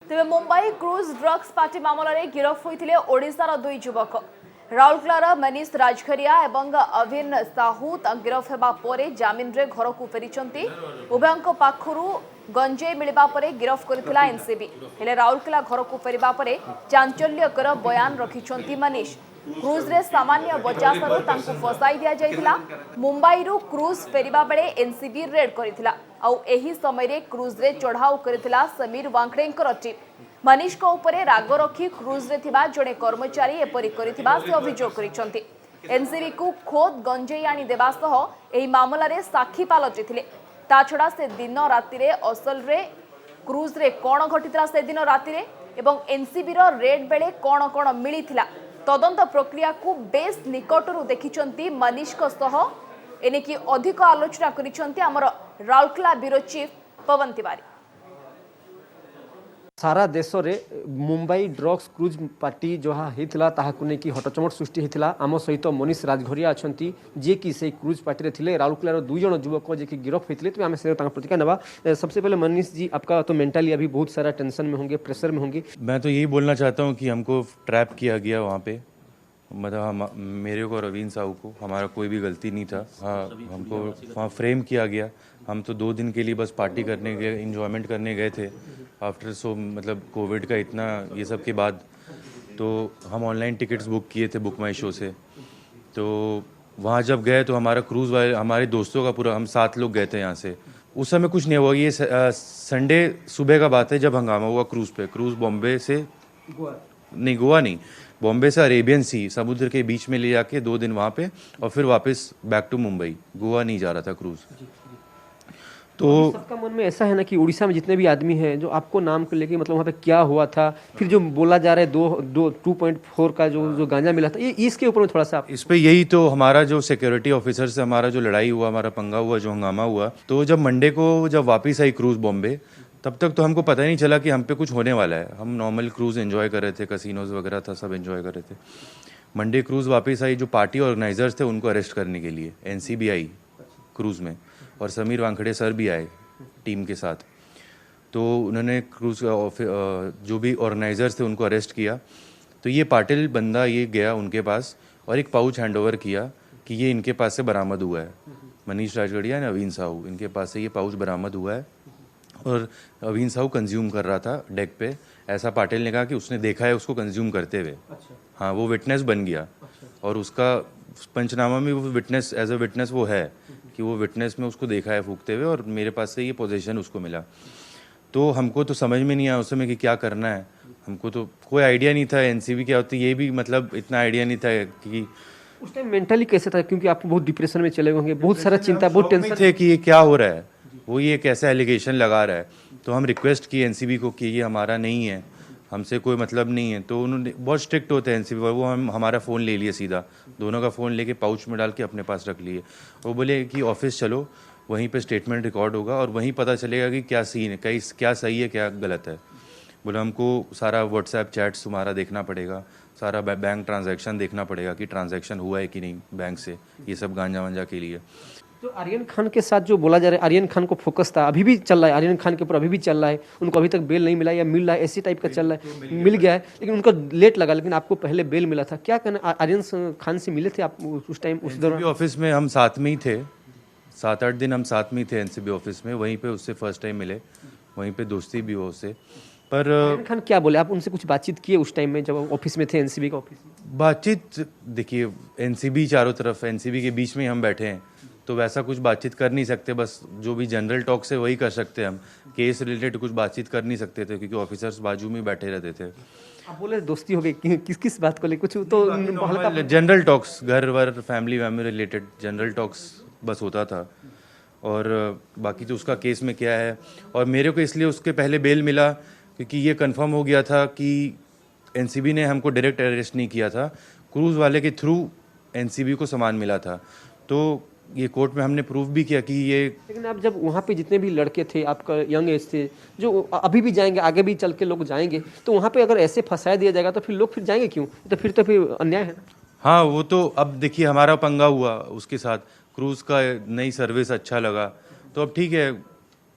तेज Mumbai cruise drugs party मामलें गिरफ होते ओडार दुई युवक राउरकेलार मनीष राजघरिया और अभिन साहू गिरफ होगा जमीन रे घर को फेरी उभयों पाखु गंजे मिलवा पर गिरफ करथिला एनसीबी हेले राउरकेला घर को फेरिबा परे चांचल्यकर बयान रखिछंती मनीष क्रूज रे सामान्य बचासरू तांको फसाई दिया जायतिला मुंबई रु क्रूज फेरिबा बेले एनसीबी रेड करथिला आउ एही समय रे क्रूज रे चढ़ाऊ करथिला समीर वांखड़ेंकर टीम मनीष को ऊपर राग रखी क्रूज रे थिबा जड़े कर्मचारी एपरी करथिबा से अभियोग करिसंती एनसीबी को खोद गंजेई आनी देबा सह एही मामला रे साक्षी पालटिथिले ता छड़ा से दिन राति रे असल रे क्रूज रे कोन घटितला से दिन राति रे एवं एनसीबी रो रेड बेले कोन कोन मिलिथिला तदंत प्रक्रिया को बेस निकटरू देखिचंती मनीष को सह एनेकी अधिक आलोचना करिसंती हमर राउरकेला ब्यूरो चीफ पवन तिवारी। सारा देश रे मुंबई ड्रग्स क्रूज पार्टी जहाँ होता ताहाकु नै कि हटचमट सृष्टि होता आम सहित मनीष राजघरिया अच्छा जी कि से क्रूज पार्टी रे थिले राउरकेलार दुई जन युवक जे कि गिरफ होते तो आम से प्रतिक्रिया नवा। सबसे पहले मनीष जी, आपका तो मेंटली अभी बहुत सारा टेंशन में होंगे, प्रेशर में होंगे। मैं तो यही बोलना चाहता हूँ कि हमको ट्रैप किया गया वहाँ पे, मतलब मेरे को रवीन साहू को, हमारा कोई भी गलती नहीं था। हाँ, हमको वहाँ फ्रेम किया गया। हम तो 2 दिन के लिए बस पार्टी करने गए, इंजॉयमेंट करने गए थे आफ्टर मतलब कोविड का इतना ये सब के बाद। तो हम ऑनलाइन टिकट्स बुक किए थे बुक माई शो से। तो वहाँ जब गए तो हमारा क्रूज़ वाले, हमारे दोस्तों का पूरा, हम 7 लोग गए थे यहाँ से। उस समय कुछ नहीं हुआ। ये संडे सुबह का बात है जब हंगामा हुआ क्रूज़ पे। क्रूज़ बॉम्बे से गोवा नहीं, बॉम्बे से अरेबियन सी समुद्र के बीच में ले जाके 2 दिन वहाँ पे और फिर वापस बैक टू मुंबई। गोवा नहीं जा रहा था क्रूज़। तो सबका मन में ऐसा है ना कि उड़ीसा में जितने भी आदमी हैं जो आपको नाम को लेके, मतलब वहाँ पे क्या हुआ था, फिर जो बोला जा रहा है 2.4 का जो गांजा मिला था, ये इसके ऊपर में थोड़ा सा इस पे यही तो हमारा जो सिक्योरिटी ऑफिसर से हमारा जो लड़ाई हुआ, हमारा पंगा हुआ, जो हंगामा हुआ। तो जब मंडे को जब वापस आई क्रूज़ बॉम्बे, तब तक तो हमको पता ही नहीं चला कि हम पे कुछ होने वाला है। हम नॉर्मल क्रूज़ एंजॉय कर रहे थे, कसिनोज वगैरह था, सब एंजॉय कर रहे थे। मंडे क्रूज़ वापस आई, जो पार्टी ऑर्गेनाइजर्स थे उनको अरेस्ट करने के लिए एनसीबी आई क्रूज़ में, और समीर वांखड़े सर भी आए टीम के साथ। तो उन्होंने क्रूज़ जो भी ऑर्गेनाइजर्स थे उनको अरेस्ट किया। तो ये पाटिल बंदा ये गया उनके पास और एक पाउच हैंडओवर किया कि ये इनके पास से बरामद हुआ है। मनीष राजघरिया, नवीन साहू, इनके पास से ये पाउच बरामद हुआ है और नवीन साहू कंज्यूम कर रहा था डेक पे। ऐसा पाटिल ने कहा कि उसने देखा है उसको कंज्यूम करते हुए। हाँ, वो विटनेस बन गया और उसका पंचनामा में वो विटनेस, एज अ विटनेस वो है कि वो विटनेस में उसको देखा है फूकते हुए, और मेरे पास से ये पोजीशन उसको मिला। तो हमको तो समझ में नहीं आया उस समय कि क्या करना है। हमको तो कोई आइडिया नहीं था एनसीबी क्या होती, ये भी मतलब इतना आइडिया नहीं था कि उस टाइम मेंटली कैसे था, क्योंकि आप बहुत डिप्रेशन में चले होंगे, बहुत सारा चिंता, बहुत टेंशन थे कि ये क्या हो रहा है, वो ये कैसा एलिगेशन लगा रहा है। तो हम रिक्वेस्ट की एनसीबी को कि ये हमारा नहीं है, हमसे कोई मतलब नहीं है। तो उन्होंने, बहुत स्ट्रिक्ट होते हैं एनसीबी पर, वो हमारा फ़ोन ले लिए सीधा, दोनों का फ़ोन लेके पाउच में डाल के अपने पास रख लिए। वो बोले कि ऑफिस चलो, वहीं पे स्टेटमेंट रिकॉर्ड होगा और वहीं पता चलेगा कि क्या सीन है, क्या सही है क्या गलत है। बोले हमको सारा व्हाट्सएप चैट्स तुम्हारा देखना पड़ेगा, सारा बैंक ट्रांजैक्शन देखना पड़ेगा कि ट्रांजैक्शन हुआ है कि नहीं बैंक से, ये सब गांजा वांजा के लिए। तो आर्यन खान के साथ जो बोला जा रहा है, आर्यन खान को फोकस था, अभी भी चल रहा है, आर्यन खान के ऊपर अभी भी चल रहा है, उनको अभी तक बेल नहीं मिला या मिल रहा है, ऐसी टाइप का चल रहा है, मिल गया है लेकिन उनका लेट लगा, लेकिन आपको पहले बेल मिला था। क्या कहना, आर्यन खान से मिले थे आप उस टाइम? उस दौरान ऑफिस में हम साथ में ही थे, 7-8 दिन हम साथ में ही थे एनसीबी ऑफिस में, वहीं पे उससे फर्स्ट टाइम मिले, वहीं पे दोस्ती भी हो उससे। पर आर्यन खान क्या बोले, आप उनसे कुछ बातचीत किए उस टाइम में जब ऑफिस में थे, एनसीबी का ऑफिस? बातचीत देखिए, एनसीबी चारों तरफ, एनसीबी के बीच में ही हम बैठे हैं, तो वैसा कुछ बातचीत कर नहीं सकते। बस जो भी जनरल टॉक से वही कर सकते हैं हम, केस रिलेटेड कुछ बातचीत कर नहीं सकते थे क्योंकि ऑफिसर्स बाजू में बैठे रहते थे। आप बोले दोस्ती हो गई, किस किस बात को लेकर? कुछ तो हल्का जनरल टॉक्स, घर वर, फैमिली रिलेटेड जनरल टॉक्स बस होता था, और बाकी तो उसका केस में क्या है। और मेरे को इसलिए उसके पहले बेल मिला क्योंकि ये कंफर्म हो गया था कि एनसीबी ने हमको डायरेक्ट अरेस्ट नहीं किया था, क्रूज़ वाले के थ्रू एनसीबी को सामान मिला था। तो ये कोर्ट में हमने प्रूफ भी किया कि ये। लेकिन आप जब वहाँ पे जितने भी लड़के थे आपका यंग एज थे, जो अभी भी जाएंगे, आगे भी चल के लोग जाएंगे, तो वहाँ पे अगर ऐसे फंसाया दिया जाएगा तो फिर लोग फिर जाएंगे क्यों? तो फिर अन्याय है ना। हाँ, वो तो अब देखिए हमारा पंगा हुआ उसके साथ, क्रूज़ का नई सर्विस अच्छा लगा, तो अब ठीक है,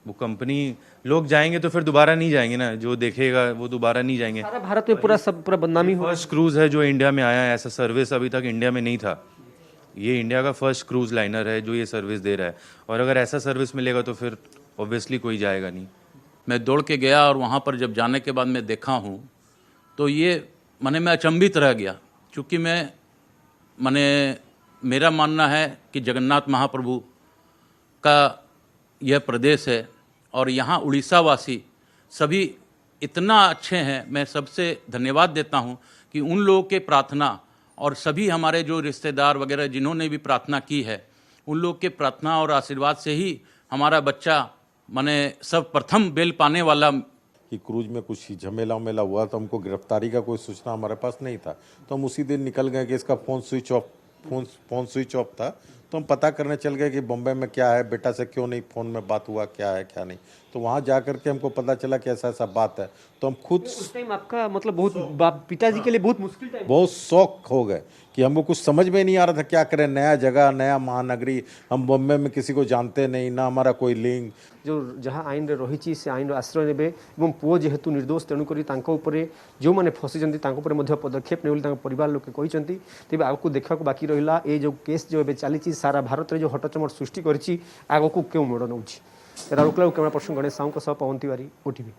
वो कंपनी लोग जाएंगे तो फिर दोबारा नहीं जाएंगे ना, जो देखेगा वो दोबारा नहीं जाएंगे। सारा भारत में पूरा बदनामी हो। फर्स्ट क्रूज है जो इंडिया में आया है, ऐसा सर्विस अभी तक इंडिया में नहीं था। ये इंडिया का फर्स्ट क्रूज लाइनर है जो ये सर्विस दे रहा है, और अगर ऐसा सर्विस मिलेगा तो फिर ऑब्वियसली कोई जाएगा नहीं। मैं दौड़ के गया और वहाँ पर जब जाने के बाद मैं देखा हूँ तो ये मैं अचंभित रह गया, क्योंकि मेरा मानना है कि जगन्नाथ महाप्रभु का यह प्रदेश है और यहाँ उड़ीसा वासी सभी इतना अच्छे हैं। मैं सबसे धन्यवाद देता हूँ कि उन लोगों के प्रार्थना और सभी हमारे जो रिश्तेदार वगैरह जिन्होंने भी प्रार्थना की है, उन लोग के प्रार्थना और आशीर्वाद से ही हमारा बच्चा सब प्रथम बेल पाने वाला। कि क्रूज में कुछ झमेला उमेला हुआ तो हमको गिरफ्तारी का कोई सूचना हमारे पास नहीं था, तो हम उसी दिन निकल गए कि इसका फ़ोन स्विच ऑफ था। तो हम पता करने चल गए कि बॉम्बे में क्या है, बेटा से क्यों नहीं फ़ोन में बात हुआ, क्या है क्या नहीं। तो वहाँ जा कर के हमको पता चला कि ऐसा ऐसा बात है। तो हम खुद उस टाइम आपका मतलब बहुत पिताजी के लिए बहुत मुश्किल टाइम, बहुत शौक हो गए कि हमको कुछ समझ में नहीं आ रहा था क्या करें। नया जगह, नया महानगरी, हम बॉम्बे में किसी को जानते नहीं, ना हमारा कोई लिंक। जो जहाँ आईन रही से आईन आश्रय नेबे और पुओ जेहेतु निर्दोष तेणुक जो मैंने फसी पदक्षेप ने परिवार लोके कहते। तेज आगे देखा बाकी रहा ये जो केस जो चली सारा भारत में जो हटचमट सृष्टि कर आग को क्यों मोड़ नौ। राउरकेला कैमरा पर्सन गणेश साहू पवन तिवारी, ओटीवी।